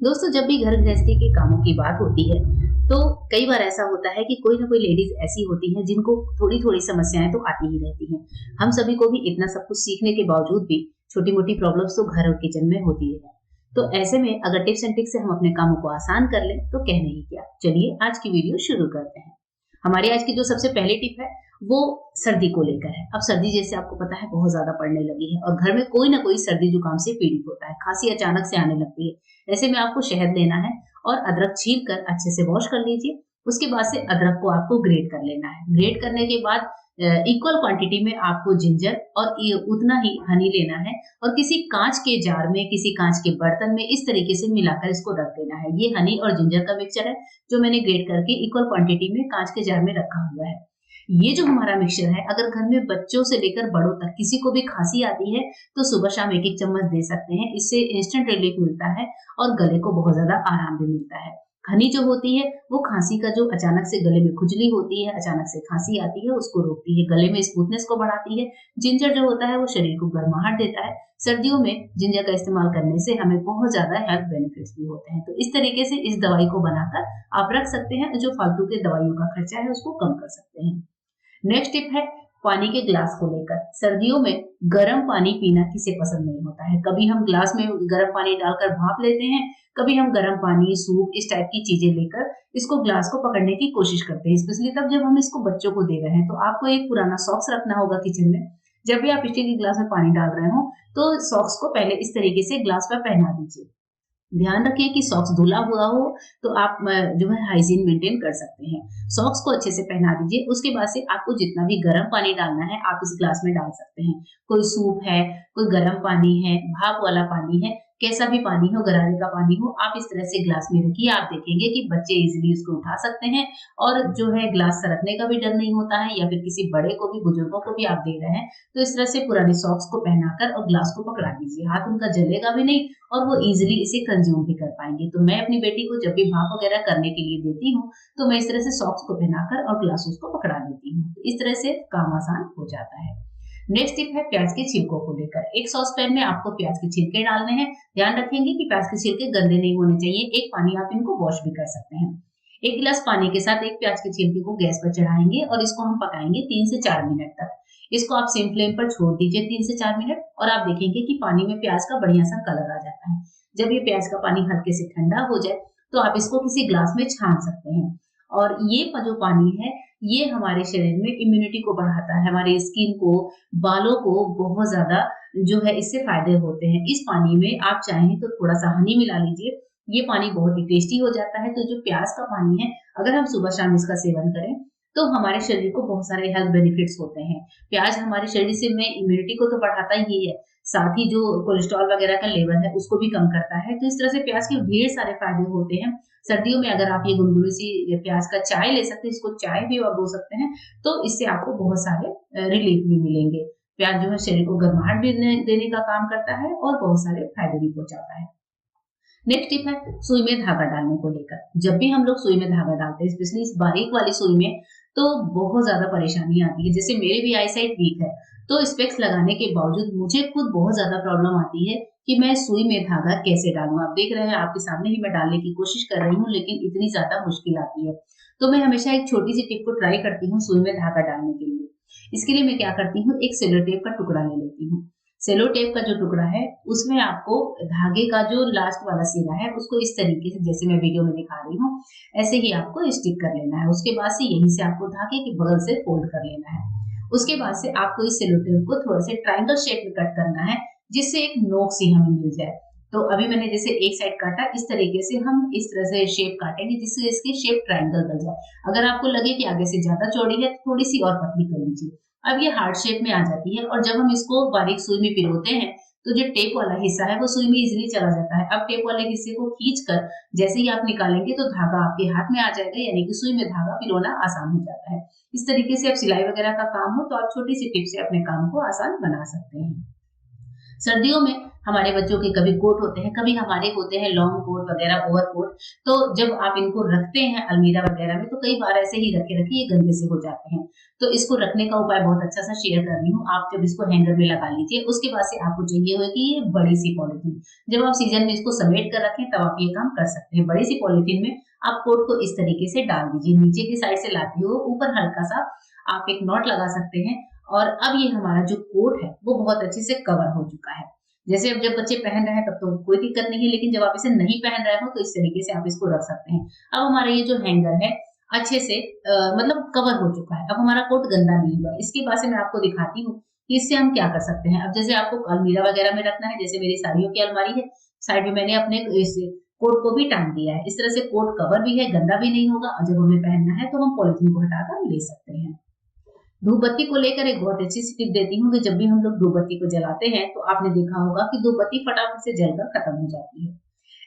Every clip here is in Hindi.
दोस्तों, जब भी घर गृहस्थी के कामों की बात होती है तो कई बार ऐसा होता है कि कोई ना कोई लेडीज ऐसी होती हैं जिनको थोड़ी थोड़ी समस्याएं तो आती ही रहती हैं। हम सभी को भी इतना सब कुछ सीखने के बावजूद भी छोटी मोटी प्रॉब्लम्स तो घर और किचन में होती है। तो ऐसे में अगर टिप्स एंड ट्रिक्स से हम अपने कामों को आसान कर लें तो कहने ही क्या। चलिए आज की वीडियो शुरू करते हैं। हमारी आज की जो सबसे पहली टिप है वो सर्दी को लेकर है। अब सर्दी जैसे आपको पता है बहुत ज्यादा पड़ने लगी है और घर में कोई ना कोई सर्दी जुकाम से पीड़ित होता है, खांसी अचानक से आने लगती है। ऐसे में आपको शहद लेना है और अदरक छील कर अच्छे से वॉश कर लीजिए। उसके बाद से अदरक को आपको ग्रेट कर लेना है। ग्रेट करने के बाद इक्वल क्वांटिटी में आपको जिंजर और उतना ही हनी लेना है और किसी कांच के जार में, किसी कांच के बर्तन में इस तरीके से मिलाकर इसको रख देना है। ये हनी और जिंजर का मिक्सचर है जो मैंने ग्रेट करके इक्वल क्वांटिटी में कांच के जार में रखा हुआ है। ये जो हमारा मिक्सचर है, अगर घर में बच्चों से लेकर बड़ों तक किसी को भी खांसी आती है तो सुबह शाम एक एक चम्मच दे सकते हैं। इससे इंस्टेंट रिलीफ मिलता है और गले को बहुत ज्यादा आराम भी मिलता है। हनी जो होती है वो खांसी का, जो अचानक से गले में खुजली होती है, अचानक से खांसी आती है, उसको रोकती है, गले में स्मूथनेस को बढ़ाती है। जिंजर जो होता है वो शरीर को गर्माहट देता है। सर्दियों में जिंजर का इस्तेमाल करने से हमें बहुत ज्यादा हेल्थ बेनिफिट्स भी होते हैं। तो इस तरीके से इस दवाई को बनाकर आप रख सकते हैं। जो फालतू के दवाइयों का खर्चा है उसको कम कर सकते हैं। नेक्स्ट टिप है पानी के ग्लास को लेकर। सर्दियों में गर्म पानी पीना किसे पसंद नहीं होता है। कभी हम ग्लास में गर्म पानी डालकर भाप लेते हैं, कभी हम गर्म पानी, सूप, इस टाइप की चीजें लेकर इसको ग्लास को पकड़ने की कोशिश करते हैं, स्पेशली तब जब हम इसको बच्चों को दे रहे हैं। तो आपको एक पुराना सॉक्स रखना होगा किचन में। जब भी आप स्टील के ग्लास में पानी डाल रहे हो तो सॉक्स को पहले इस तरीके से ग्लास पर पहना दीजिए। ध्यान रखिए कि सॉक्स धुला हुआ हो तो आप जो है हाइजीन मेंटेन कर सकते हैं। सॉक्स को अच्छे से पहना दीजिए। उसके बाद से आपको जितना भी गर्म पानी डालना है आप इस ग्लास में डाल सकते हैं। कोई सूप है, कोई गर्म पानी है, भाप वाला पानी है, कैसा भी पानी हो, गरारे का पानी हो, आप इस तरह से ग्लास में रखिए। आप देखेंगे कि बच्चे इजीली उसको उठा सकते हैं और जो है ग्लास सरकने का भी डर नहीं होता है, या फिर किसी बड़े को भी, बुजुर्गों को भी आप दे रहे हैं तो इस तरह से पुरानी सॉक्स को पहनाकर और ग्लास को पकड़ा दीजिए। हाथ उनका जलेगा भी नहीं और वो इजीली इसे कंज्यूम भी कर पाएंगे। तो मैं अपनी बेटी को जब भी भाप वगैरह करने के लिए देती हूँ तो मैं इस तरह से सॉक्स को पहनाकर और ग्लास उसको पकड़ा देती हूँ। इस तरह से काम आसान हो जाता है। नेक्स्ट टिप है प्याज के छिलकों को लेकर। एक सॉस पैन में आपको प्याज के छिलके डालने हैं। ध्यान रखेंगे कि प्याज के छिलके गंदे नहीं होने चाहिए। एक पानी आप इनको वॉश भी कर सकते हैं। एक गिलास पानी के साथ एक प्याज के छिलके को गैस पर चढ़ाएंगे और इसको हम पकाएंगे 3 से 4 मिनट तक। इसको आप सेम फ्लेम पर छोड़ दीजिए 3 से 4 मिनट और आप देखेंगे कि पानी में प्याज का बढ़िया सा कलर आ जाता है। जब ये प्याज का पानी हल्के से ठंडा हो जाए तो आप इसको किसी ग्लास में छान सकते हैं। और ये जो पानी है ये हमारे शरीर में इम्यूनिटी को बढ़ाता है, हमारी स्किन को, बालों को बहुत ज्यादा जो है इससे फायदे होते हैं। इस पानी में आप चाहें तो थोड़ा सा हनी मिला लीजिए। ये पानी बहुत ही टेस्टी हो जाता है। तो जो प्याज का पानी है, अगर हम सुबह शाम इसका सेवन करें तो हमारे शरीर को बहुत सारे हेल्थ बेनिफिट्स होते हैं। प्याज हमारे शरीर से में इम्यूनिटी को तो बढ़ाता ही है, साथ ही जो कोलेस्ट्रॉल वगैरह का लेवल है उसको भी कम करता है। तो इस तरह से प्याज के ढेर सारे फायदे होते हैं। सर्दियों में अगर आप ये गुनगुनी सी प्याज का चाय ले सकते हैं, इसको चाय भी और हो सकते हैं, तो इससे आपको बहुत सारे रिलीफ भी मिलेंगे। प्याज जो है शरीर को गर्माहट भी देने का काम करता है और बहुत सारे फायदे भी पहुंचाता है। नेक्स्ट टिप है सुई में धागा डालने को लेकर। जब भी हम लोग सुई में धागा डालते हैं, स्पेशली इस बारीक वाली सुई में, तो बहुत ज्यादा परेशानी आती है। जैसे मेरे भी आई साइट वीक है तो स्पेक्स लगाने के बावजूद मुझे खुद बहुत ज्यादा प्रॉब्लम आती है कि मैं सुई में धागा कैसे डालूं। आप देख रहे हैं, आपके सामने ही मैं डालने की कोशिश कर रही हूँ लेकिन इतनी ज्यादा मुश्किल आती है। तो मैं हमेशा एक छोटी सी टिप को ट्राई करती हूँ सुई में धागा डालने के लिए। इसके लिए मैं क्या करती हूँ, एक सेलो टेप का टुकड़ा ले लेती हूँ। सेलो टेप का जो टुकड़ा है उसमें आपको धागे का जो लास्ट वाला सिरा है उसको इस तरीके से, जैसे मैं वीडियो में दिखा रही हूँ, ऐसे ही आपको स्टिक कर लेना है। उसके बाद से यहीं से आपको धागे के बगल से फोल्ड कर लेना है। उसके बाद से आपको इस सेलो टेप को थोड़ा सा ट्रायंगल शेप में कट करना है जिससे एक नोक सी हमें मिल जाए। तो अभी मैंने जैसे एक साइड काटा, इस तरीके से हम इस तरह से शेप काटेंगे जिससे इसकी शेप ट्रायंगल बन जाए। अगर आपको लगे कि आगे से ज्यादा चौड़ी है तो थोड़ी सी और पतली कर लीजिए। अब ये हार्ट शेप में आ जाती है और जब हम इसको बारीक सुई में पिरोते हैं तो जो टेप वाला हिस्सा है वो सुई में इजीली चला जाता है। अब टेप वाले हिस्से को खींचकर जैसे ही आप निकालेंगे तो धागा आपके हाथ में आ जाएगा, यानी कि सुई में धागा पिरोना आसान हो जाता है। इस तरीके से अब सिलाई वगैरह का काम हो तो आप छोटी सी टिप से अपने काम को आसान बना सकते हैं। सर्दियों में हमारे बच्चों के कभी कोट होते हैं, कभी हमारे होते हैं लॉन्ग कोट वगैरह, ओवरकोट। तो जब आप इनको रखते हैं अलमीरा वगैरह में, तो कई बार ऐसे ही रखे-रखे ये गंदे से हो जाते हैं। तो इसको रखने का उपाय बहुत अच्छा-सा शेयर कर रही हूँ। आप जब इसको हैंगर में लगा लीजिए, उसके बाद से आपको चाहिए होगी ये बड़ी-सी पॉलीथीन। जब आप सीज़न में इसको समेट कर रखें, तब आप ये काम कर सकते हैं। बड़ी-सी पॉलीथीन में आप कोट को इस तरीके से डाल दीजिए, नीचे की साइड से लाते हुए ऊपर हल्का-सा आप एक नॉट लगा सकते हैं। और अब ये हमारा जो कोट है, वो बहुत अच्छे से कवर हो चुका है। जैसे अब जब बच्चे पहन रहे हैं तब तो कोई दिक्कत नहीं है, लेकिन जब आप इसे नहीं पहन रहे हो तो इस तरीके से आप इसको रख सकते हैं। अब हमारा ये जो हैंगर है अच्छे से मतलब कवर हो चुका है। अब हमारा कोट गंदा नहीं हुआ। इसके बाद से मैं आपको दिखाती हूँ कि इससे हम क्या कर सकते हैं। अब जैसे आपको अलमीरा वगैरह में रखना है, जैसे मेरी साड़ियों की अलमारी है, साइड में मैंने अपने इस कोट को भी टांग दिया है। इस तरह से कोट कवर भी है, गंदा भी नहीं होगा, और जब हमें पहनना है तो हम पॉलिथीन को हटाकर ले सकते हैं। धूप बत्ती को लेकर एक बहुत अच्छी सी टिप देती हूँ कि जब भी हम लोग धूप बत्ती को जलाते हैं, तो आपने देखा होगा कि धूप बत्ती फटाफट से जलकर खत्म हो जाती है।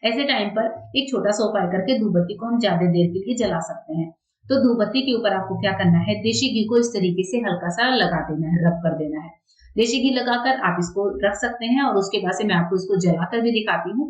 ऐसे टाइम पर एक छोटा सा उपाय करके धूप बत्ती को हम ज्यादा देर के लिए जला सकते हैं। तो धूप बत्ती के ऊपर आपको क्या करना है, देशी घी को इस तरीके से हल्का सा लगा देना है, रब कर देना है। देशी घी लगाकर आप इसको रख सकते हैं, और उसके बाद से मैं आपको इसको जलाकर भी दिखाती हूँ।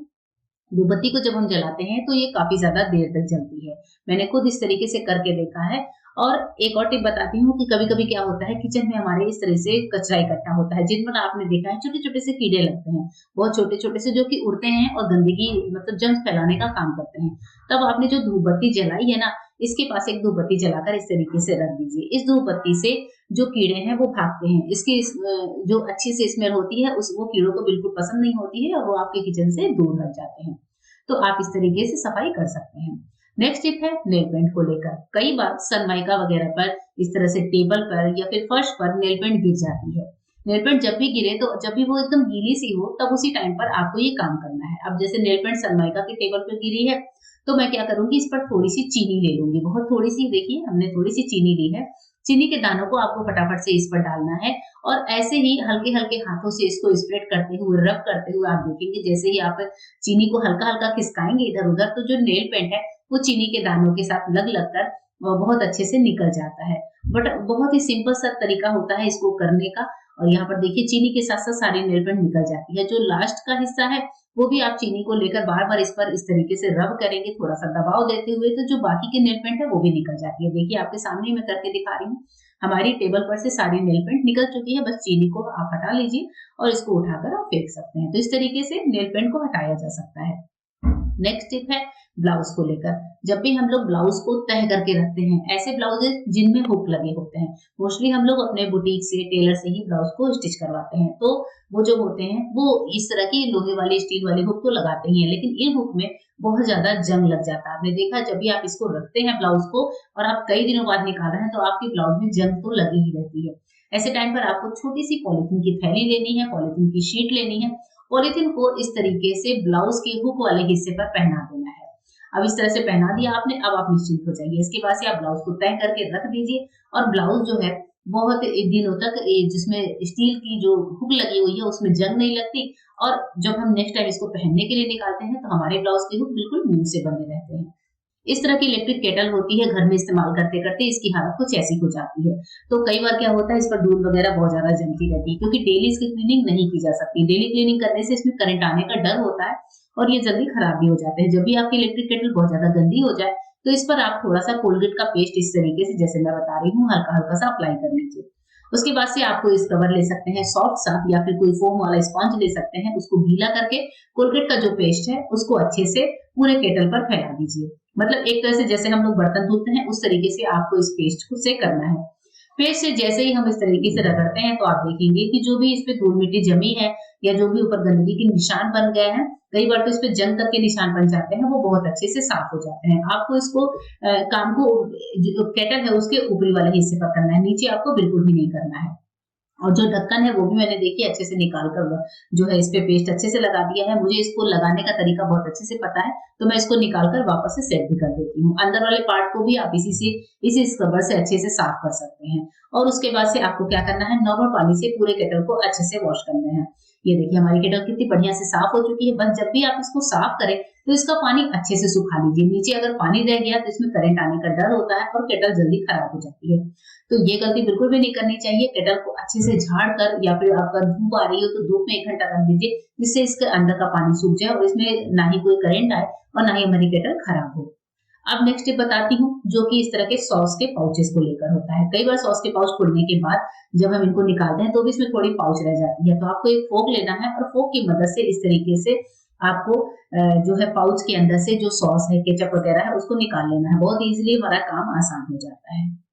धूप बत्ती को जब हम जलाते हैं तो ये काफी ज्यादा देर तक जलती है। मैंने खुद इस तरीके से करके देखा है। और एक और टिप बताती हूँ कि कभी-कभी क्या होता है, किचन में हमारे इस तरह से कचरा इकट्ठा होता है, जिन पर आपने देखा है छोटे-छोटे से कीड़े लगते हैं, बहुत छोटे-छोटे से, जो कि उड़ते हैं और गंदगी मतलब जर्म्स फैलाने का काम करते हैं। तब आपने जो धूप बत्ती जलाई है ना, इसके पास एक धूप बत्ती जलाकर इस तरीके से रख दीजिए। इस धूप बत्ती से जो कीड़े हैं वो भागते हैं। इसकी जो अच्छी सी स्मेल होती है उस वो कीड़ों को बिल्कुल पसंद नहीं होती है, और वो आपके किचन से दूर हट जाते हैं। तो आप इस तरीके से सफाई कर सकते हैं। नेक्स्ट टिप है नेल पेंट को लेकर। कई बार सनमाइका वगैरह पर, इस तरह से टेबल पर या फिर फर्श पर नेल पेंट गिर जाती है। नेल पेंट जब भी गिरे, तो जब भी वो एकदम गीली सी हो, तब उसी टाइम पर आपको ये काम करना है। अब जैसे नेल पेंट सनमाइका के टेबल पर गिरी है, तो मैं क्या करूंगी, इस पर थोड़ी सी चीनी ले लूंगी, बहुत थोड़ी सी। देखिए हमने थोड़ी सी चीनी ली है। चीनी के दानों को आपको फटाफट से इस पर डालना है, और ऐसे ही हल्के हल्के हाथों से इसको स्प्रेड करते हुए, रब करते हुए, आप देखेंगे जैसे ही आप चीनी को हल्का हल्का खिसकाएंगे इधर उधर, तो जो नेल पेंट है वो चीनी के दानों के साथ लग लग कर बहुत अच्छे से निकल जाता है। बट बहुत ही सिंपल सा तरीका होता है इसको करने का। और यहाँ पर देखिए चीनी के साथ साथ सारी नेल पेंट निकल जाती है। जो लास्ट का हिस्सा है वो भी आप चीनी को लेकर बार बार इस पर इस तरीके से रब करेंगे, थोड़ा सा दबाव देते हुए, तो जो बाकी की नेल पेंट है वो भी निकल जाती है। देखिए आपके सामने ही मैं करके दिखा रही हूँ। हमारी टेबल पर से सारी नेल पेंट निकल चुकी है, बस चीनी को आप हटा लीजिए और इसको उठाकर आप फेंक सकते हैं। तो इस तरीके से नेल पेंट को हटाया जा सकता है। नेक्स्ट टिप है ब्लाउज को लेकर। जब भी हम लोग ब्लाउज को तह करके रखते हैं, ऐसे ब्लाउजेस जिनमें हुक लगे होते हैं, मोस्टली हम लोग अपने बुटीक से, टेलर से ही ब्लाउज को स्टिच करवाते हैं, तो वो जो होते हैं वो इस तरह की लोहे वाली, स्टील वाली हुक तो लगाते ही हैं, लेकिन इन हुक में बहुत ज्यादा जंग लग जाता है। आपने देखा जब भी आप इसको रखते हैं ब्लाउज को और आप कई दिनों बाद निकाल रहे हैं, तो आपके ब्लाउज में जंग तो लगी ही रहती है। ऐसे टाइम पर आपको छोटी सी पॉलिथीन की थैली लेनी है, पॉलिथीन की शीट लेनी है। पॉलिथीन को इस तरीके से ब्लाउज के हुक वाले हिस्से पर पहना देना है। अब इस तरह से पहना दिया आपने, अब आप निश्चिंत हो जाइए। इसके बाद से आप ब्लाउज को तय करके रख दीजिए, और ब्लाउज जो है बहुत दिनों तक जिसमें स्टील की जो हुक लगी हुई है उसमें जंग नहीं लगती, और जब हम नेक्स्ट टाइम इसको पहनने के लिए निकालते हैं तो हमारे ब्लाउज के हुक बिल्कुल न्यू से बने रहते हैं। इस तरह की इलेक्ट्रिक केटल होती है, घर में इस्तेमाल करते करते इसकी हालत कुछ ऐसी हो जाती है। तो कई बार क्या होता है, इस पर धूल वगैरह बहुत ज्यादा जमती रहती है, क्योंकि डेली इसकी क्लीनिंग नहीं की जा सकती। डेली क्लीनिंग करने से इसमें करंट आने का डर होता है, और ये जल्दी खराब भी हो जाते हैं। जब भी आपकी इलेक्ट्रिक केटल बहुत ज्यादा गंदी हो जाए, तो इस पर आप थोड़ा सा कोलगेट का पेस्ट इस तरीके से, जैसे मैं बता रही हूँ, हल्का हल्का सा अप्लाई कर लीजिए। उसके बाद से आपको इस कवर ले सकते हैं सॉफ्ट सा, या फिर कोई फोम वाला स्पंज ले सकते हैं, उसको गीला करके कोलगेट का जो पेस्ट है उसको अच्छे से पूरे केटल पर फैला दीजिए। मतलब एक तरह से जैसे हम लोग बर्तन धोते हैं उस तरीके से आपको इस पेस्ट को से करना है। पेस्ट से जैसे ही हम इस तरीके से रगड़ते हैं, तो आप देखेंगे कि जो भी इस पे धूल मिट्टी जमी है, या जो भी ऊपर गंदगी के निशान बन गए हैं, कई बार तो इस पे जंग तक के निशान बन जाते हैं, वो बहुत अच्छे से साफ हो जाते हैं। आपको इसको काम को जो केटल है उसके ऊपरी वाले हिस्से पर करना है, नीचे आपको बिल्कुल भी नहीं करना है। और जो ढक्कन है वो भी मैंने देखिए अच्छे से निकाल कर जो है इस पे पेस्ट अच्छे से लगा दिया है। मुझे इसको लगाने का तरीका बहुत अच्छे से पता है, तो मैं इसको निकाल कर वापस से सेट भी कर देती हूँ। अंदर वाले पार्ट को भी आप इसी स्क्रबर से अच्छे से साफ कर सकते हैं। और उसके बाद से आपको क्या करना है, नॉर्मल पानी से पूरे केटल को अच्छे से वॉश करना है। ये देखिए हमारी केटल कितनी बढ़िया से साफ हो चुकी है। बस जब भी आप इसको साफ करें, तो इसका पानी अच्छे से सुखा लीजिए। नीचे अगर पानी रह गया तो इसमें करंट आने का डर होता है और केटल जल्दी खराब हो जाती है। तो ये गलती बिल्कुल भी नहीं करनी चाहिए। केटल को अच्छे से झाड़ कर या फिर आपका धूप आ रही हो तो धूप में 1 घंटा रख दीजिए, जिससे इसके अंदर का पानी सूख जाए और इसमें ना ही कोई करंट आए और ना ही हमारी केटल खराब हो। अब नेक्स्ट टिप बताती हूँ, जो कि इस तरह के सॉस के पाउचेस को लेकर होता है। कई बार सॉस के पाउच खोलने के बाद जब हम इनको निकालते हैं तो भी इसमें थोड़ी पाउच रह जाती है। तो आपको एक फोक लेना है और फोक की मदद से इस तरीके से आपको जो है पाउच के अंदर से जो सॉस है, केचप वगैरह है उसको निकाल लेना है। बहुत ईज़िली हमारा काम आसान हो जाता है।